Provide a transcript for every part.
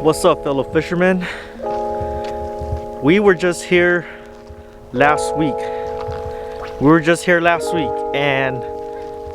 What's up, fellow fishermen? We were just here last week. And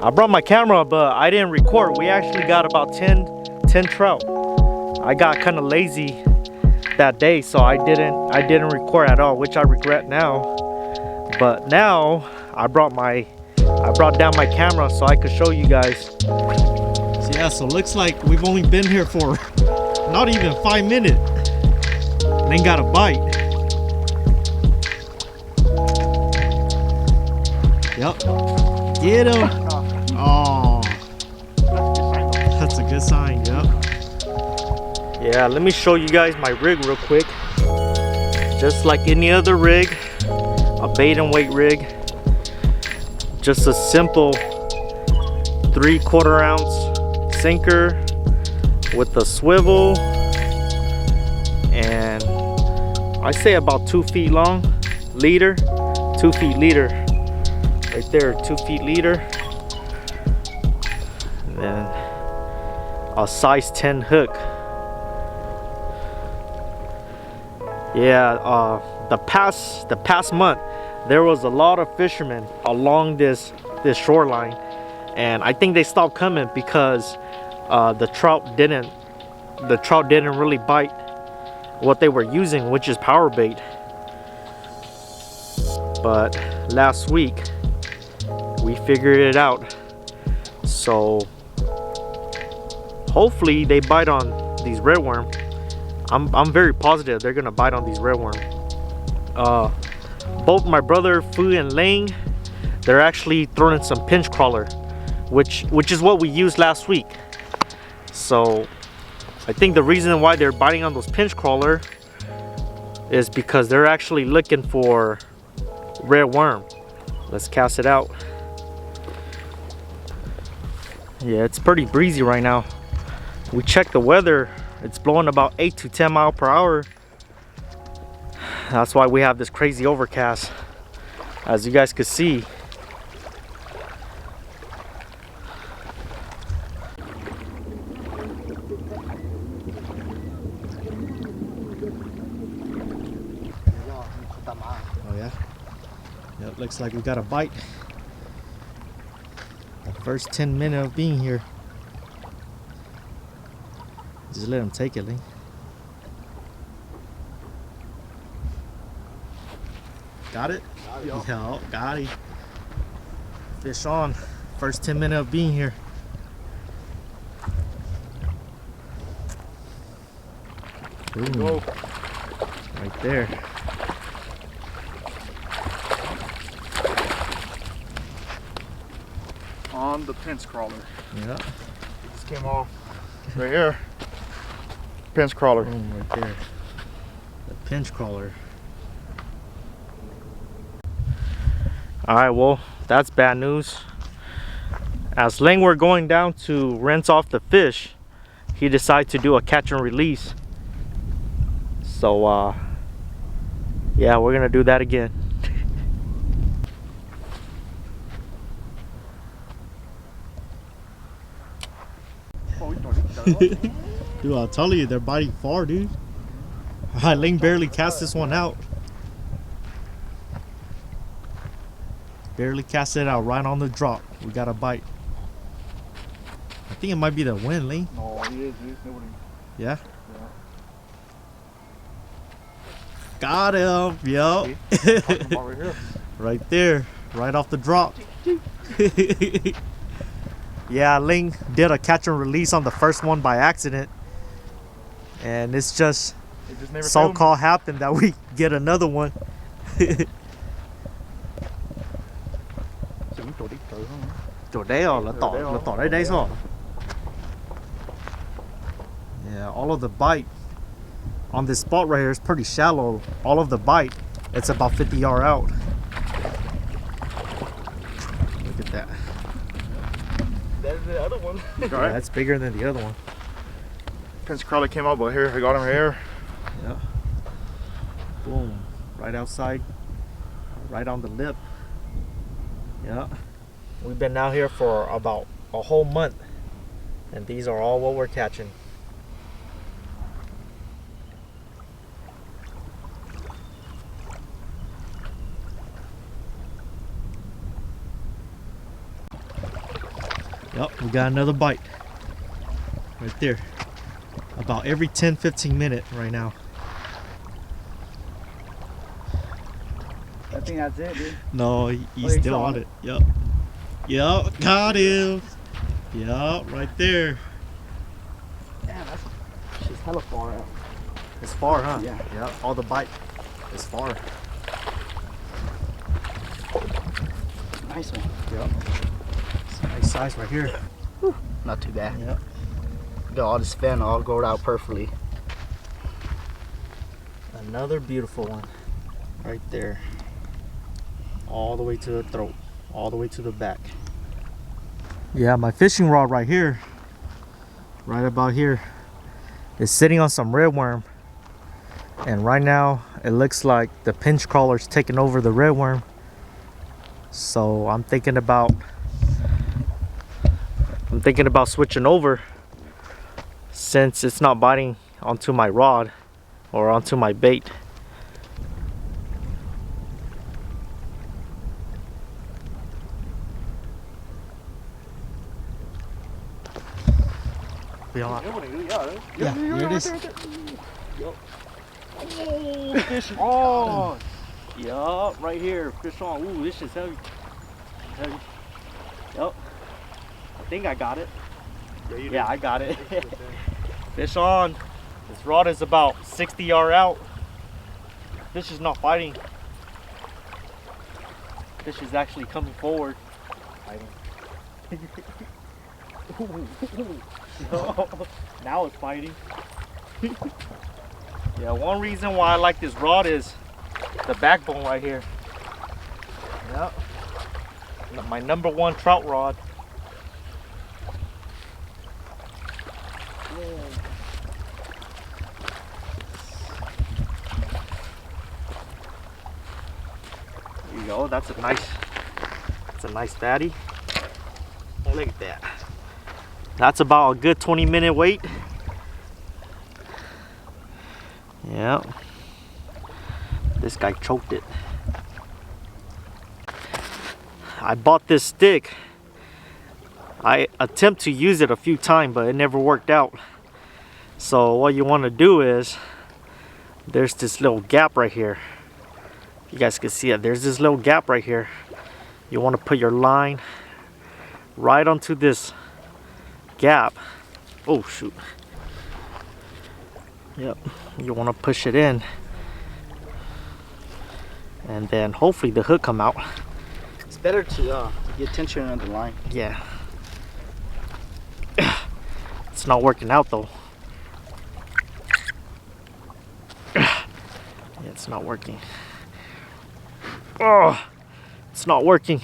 I brought my camera, but I didn't record. We actually got about 10 trout. I got kind of lazy that day, so I didn't record at all, which I regret now. But now I brought down my camera so I could show you guys. So yeah, so looks like we've only been here for not even 5 minutes. And then got a bite. Yep. Get him. Oh. That's a good sign, yep. Yeah, let me show you guys my rig real quick. Just like any other rig, a bait and weight rig. Just a simple 3/4 ounce sinker with a swivel, and I say about 2 feet long, leader, 2 feet leader, right there, 2 feet leader, and then a size 10 hook. Yeah, the past month there was a lot of fishermen along this shoreline, and I think they stopped coming because the trout didn't really bite what they were using, which is power bait. But last week we figured it out, so hopefully they bite on these redworm. I'm very positive they're gonna bite on these redworm. Both my brother Fu and Lang, they're actually throwing some pinch crawler, which is what we used last week. So I think the reason why they're biting on those pinch crawler is because they're actually looking for red worm. Let's cast it out. Yeah, it's pretty breezy right now. We checked the weather, it's blowing about 8 to 10 miles per hour. That's why we have this crazy overcast, as you guys could see. Oh yeah? Yep, looks like we got a bite. The first 10 minutes of being here. Just let him take it, Lee. Got it? Yeah, got it. Fish on. First 10 minutes of being here. Boom. Right there. On the pinch crawler. Yeah. It just came off right here. Pinch crawler. Boom, right there. The pinch crawler. Alright, well, that's bad news. As Lang were going down to rinse off the fish, he decided to do a catch and release. So yeah, we're gonna do that again. Dude, I'll tell you, they're biting far, dude. Alright, Lang barely cast this one out. Barely cast it out right on the drop. We got a bite. I think it might be the wind, Lee. No, he is. Yeah? Got him. Yup. Right here. Right there. Right off the drop. Yeah, Ling did a catch and release on the first one by accident. And it's just so-called happened that we get another one. Yeah, all of the bite on this spot right here is pretty shallow. All of the bite, it's about 50 yards out. Look at that. That is the other one. Yeah, that's bigger than the other one. Pinch crawler came out, but here, I got him here. Yeah. Boom. Right outside. Right on the lip. Yeah. We've been out here for about a whole month, and these are all what we're catching. Yep, we got another bite. Right there. About every 10-15 minutes right now. I think that's it, dude. No, he's he's still on it. Yep. Yep, got him. Yep, right there. Damn, that's she's hella far out. It's far, huh? Yeah. Yep, all the bite is far. Nice one. Yep. It's a nice size right here. Not too bad. Yep. Got all this fin all growed out perfectly. Another beautiful one. Right there. All the way to the throat. All the way to the back. Yeah, my fishing rod right here, right about here, is sitting on some red worm. And right now, it looks like the pinch crawler's taking over the red worm. So I'm thinking about switching over, since it's not biting onto my rod or onto my bait. Yeah, here it is. Oh, fish on. Yup, right here, fish on. Ooh, this is heavy. Heavy. Yup. I think I got it. Yeah, I got it. Fish on. This rod is about 60 yards out. Fish is not fighting. Fish is actually coming forward. Fighting. Now it's fighting. Yeah, one reason why I like this rod is the backbone right here. Yep. My #1 trout rod. There you go. That's a nice fatty. Look at that. That's about a good 20-minute wait. Yeah. This guy choked it. I bought this stick. I attempt to use it a few times, but it never worked out. So what you want to do is, there's this little gap right here. You guys can see it. There's this little gap right here. You want to put your line right onto this gap. Oh shoot. Yep, you want to push it in, and then hopefully the hook come out. It's better to get tension on the line. Yeah. It's not working out though. Yeah, it's not working. Oh, it's not working.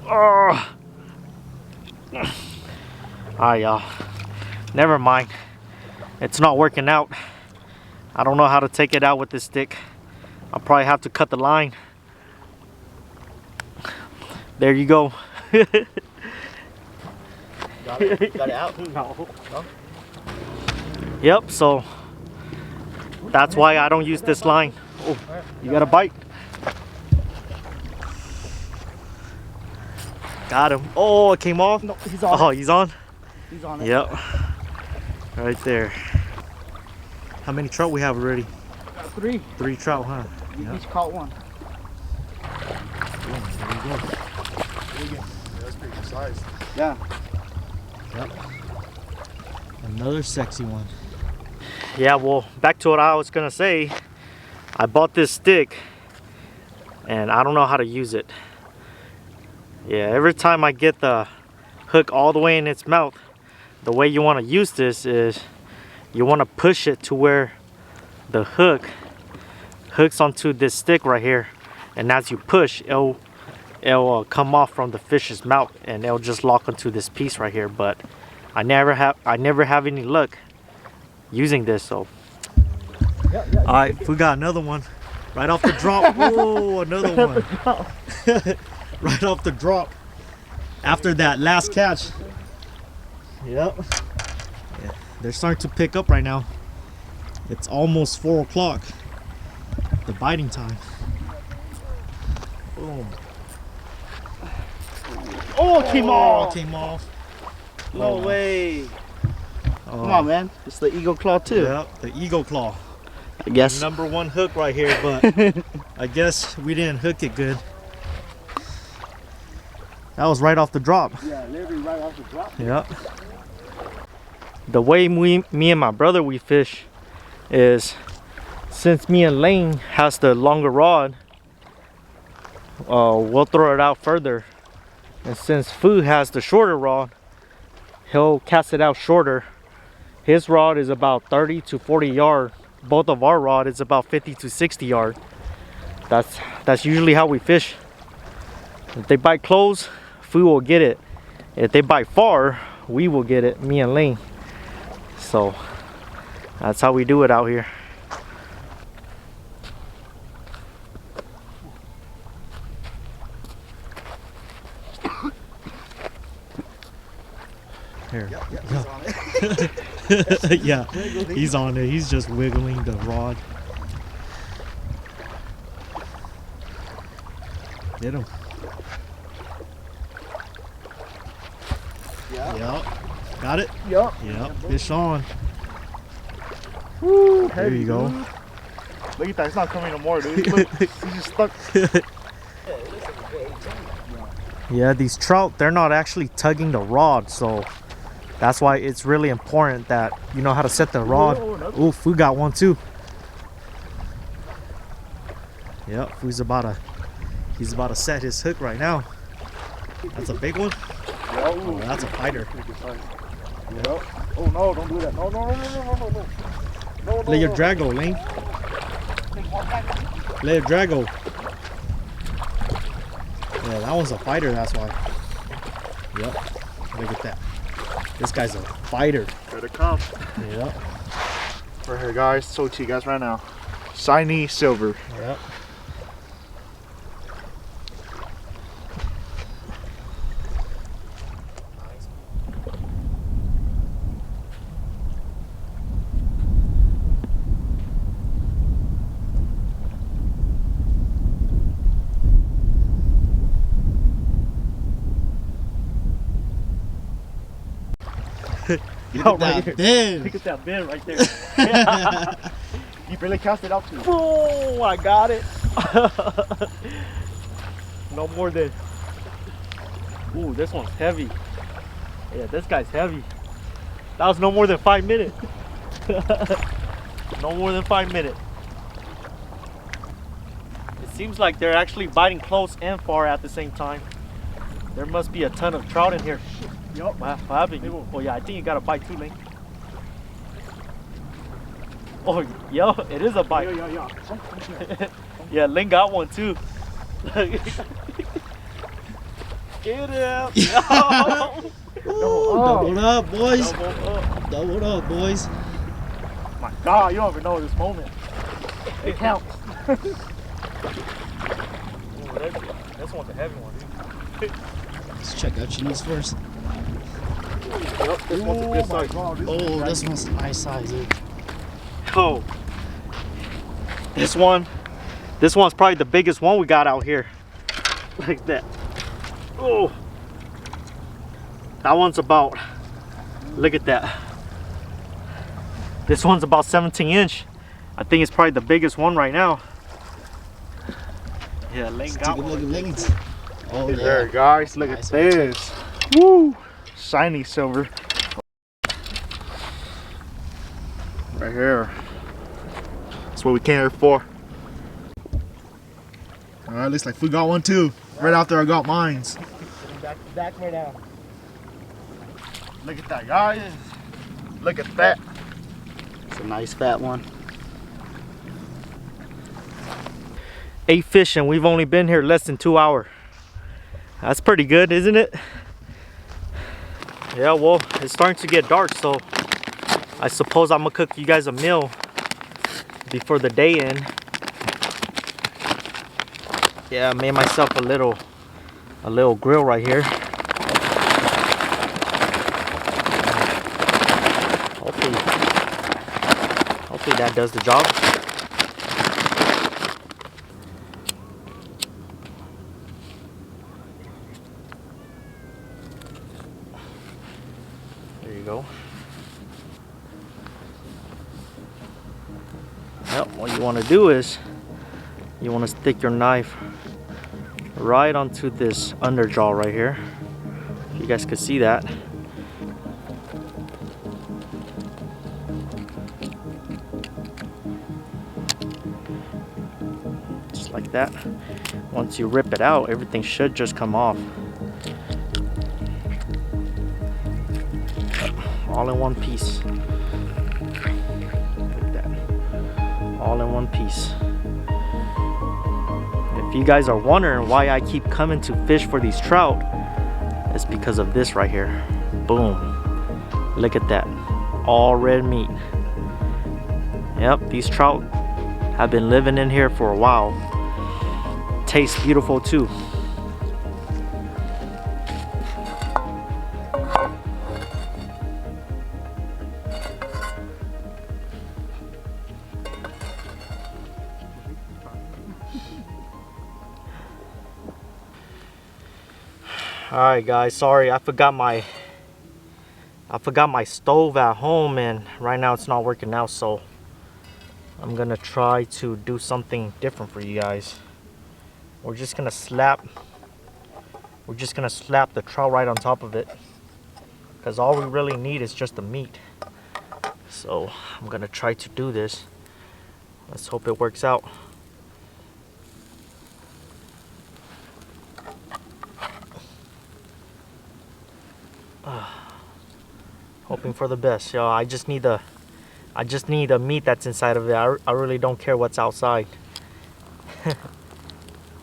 Oh. Alright, y'all. Never mind. It's not working out. I don't know how to take it out with this stick. I'll probably have to cut the line. There you go. Got it out? No. Yep, so that's why I don't use this line. Oh, you got a bite. Got him. Oh, it came off. No, he's on. Oh, he's on? He's on it. Yep. Right there. How many trout we have already? 3. 3 trout, huh? You Yep. each caught one. Boom, there you go. Yeah, that's pretty good size. Yeah. Yep. Another sexy one. Yeah, well, back to what I was gonna say. I bought this stick and I don't know how to use it. Yeah, every time I get the hook all the way in its mouth, the way you want to use this is you want to push it to where the hook hooks onto this stick right here, and as you push, it'll come off from the fish's mouth and it'll just lock onto this piece right here. But I never have any luck using this. So Yeah. all right, we got another one right off the drop. Whoa, another one. Right off the drop after that last catch. Yep. Yeah, they're starting to pick up right now. It's almost 4 o'clock. The biting time. Boom. Oh, it came off. Came off. No way. Oh, Come on, man. It's the eagle claw too. Yep, the eagle claw. I guess. #1 hook right here, but I guess we didn't hook it good. That was right off the drop. Yeah, literally right off the drop. Yep. The way me and my brother we fish is, since me and Lane has the longer rod, we'll throw it out further, and since Fu has the shorter rod, he'll cast it out shorter. His rod is about 30 to 40 yard. Both of our rod is about 50 to 60 yard. That's usually how we fish. If they bite close, Fu will get it. If they bite far, we will get it, me and Lane. So that's how we do it out here. Here. Yep, he's on it. Yeah, he's on it. He's just wiggling the rod. Get him. Yeah. Yep. Got it? Yep. Yep. Fish on. Woo, There you go. dude. Look at that, it's not coming no more, dude. Look, he's just stuck. Yeah, these trout, they're not actually tugging the rod, so that's why it's really important that you know how to set the rod. Ooh, Fu got one too. Yep, he's about to set his hook right now. That's a big one. Oh, that's a fighter. Yep. Oh no, don't do that. No, no, no, no, no, no, no. No, no, Let your no. drag go, Lane. Let it drag go. Yeah, that one's a fighter, that's why. Yep. Look at that. This guy's a fighter. Here it comes. Yep. Right here, guys. Show it to you guys right now. Shiny silver. Yep. Look at that bin. Look at that bin right there. You really cast it out to you. Boom! I got it. No more than. Ooh, this one's heavy. Yeah, this guy's heavy. That was no more than 5 minutes. No more than 5 minutes. It seems like they're actually biting close and far at the same time. There must be a ton of trout in here. Yup. What happened? Oh yeah, I think you got a bite too, Lane. Oh, yo, it is a bite. Yeah. Yeah, Lane got one too. Get him! Double up, boys. Double up. Double up, boys. My God, you don't even know this moment. It counts. Ooh, this one's a heavy one, dude. Let's check out your knees first. Yep, this one's a good size. Oh, this one's nice size, dude. Oh, this one's probably the biggest one we got out here. Like that. Oh, that one's about, look at that. This one's about 17 inch. I think it's probably the biggest one right now. Yeah, Lane Let's got take a look one. at Lane's. Oh, yeah. There, guys, look Nice at this. Woo! Shiny silver. Right here. That's what we came here for. Alright, looks like we got one too. Right after I got mines. Back right now. Look at that, guys. Look at that. It's a nice fat one. 8 fish and we've only been here less than 2 hours. That's pretty good, isn't it? Yeah, well, it's starting to get dark, so I suppose I'm gonna cook you guys a meal before the day end. Yeah, I made myself a little grill right here. Hopefully that does the job. Yep, what you want to do is you want to stick your knife right onto this underjaw right here. You guys can see that. Just like that. Once you rip it out, everything should just come off. All in one piece. Like that. All in one piece. If you guys are wondering why I keep coming to fish for these trout, it's because of this right here. Boom. Look at that. All red meat. Yep, these trout have been living in here for a while. Tastes beautiful too. Alright guys, sorry, I forgot my stove at home, and right now it's not working out, so I'm gonna try to do something different for you guys. We're just gonna slap the trout right on top of it, because all we really need is just the meat. So I'm gonna try to do this. Let's hope it works out. Hoping for the best, y'all. I just need the meat that's inside of it. I really don't care what's outside.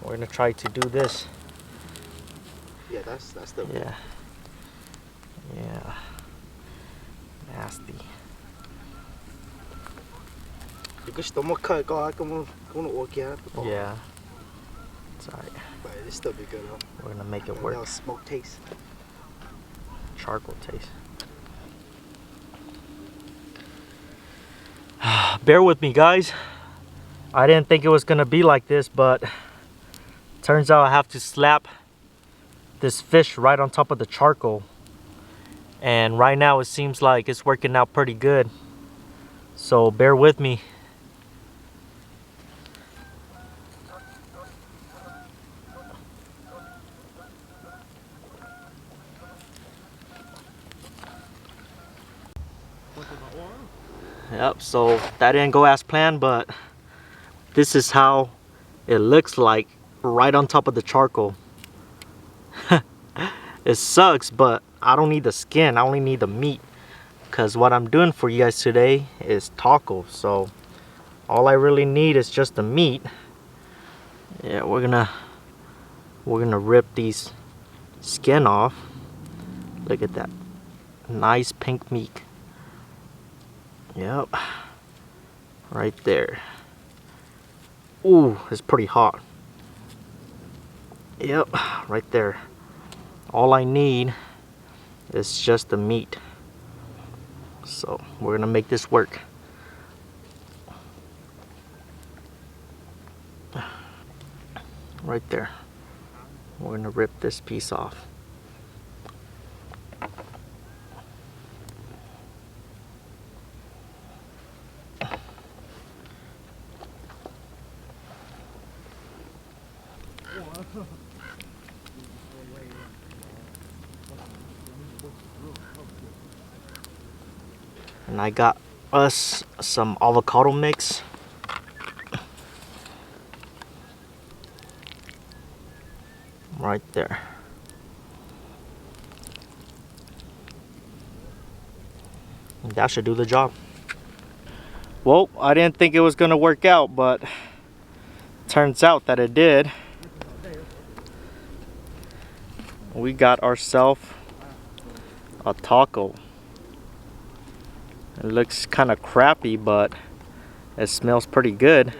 We're gonna try to do this. Yeah, that's the. Yeah. Yeah. Nasty. You still more cut, go. I can walk here. Yeah. It's alright. But it still be good though. We're gonna make it work. Smoke taste. Charcoal taste. Bear with me, guys. I didn't think it was gonna be like this, but turns out I have to slap this fish right on top of the charcoal, and right now it seems like it's working out pretty good, so bear with me. Yep, so that didn't go as planned, but this is how it looks like right on top of the charcoal. It sucks, but I don't need the skin, I only need the meat, because what I'm doing for you guys today is tacos, so all I really need is just the meat. Yeah, we're gonna rip these skin off. Look at that nice pink meat. Yep, right there. Ooh, it's pretty hot. Yep, right there. All I need is just the meat. So we're gonna make this work. Right there. We're gonna rip this piece off. And I got us some avocado mix. Right there. And that should do the job. Well, I didn't think it was gonna work out, but turns out that it did. We got ourselves a taco. It looks kind of crappy, but it smells pretty good.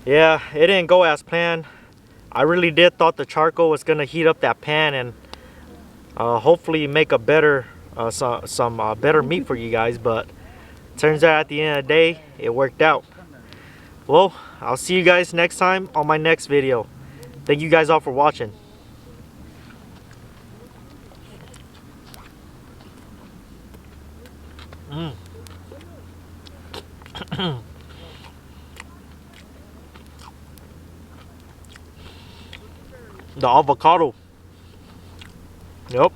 Yeah, it didn't go as planned. I really did thought the charcoal was gonna heat up that pan and hopefully make a better some better meat for you guys, but turns out at the end of the day it worked out. Well, I'll see you guys next time on my next video. Thank you guys all for watching. The avocado. Yep.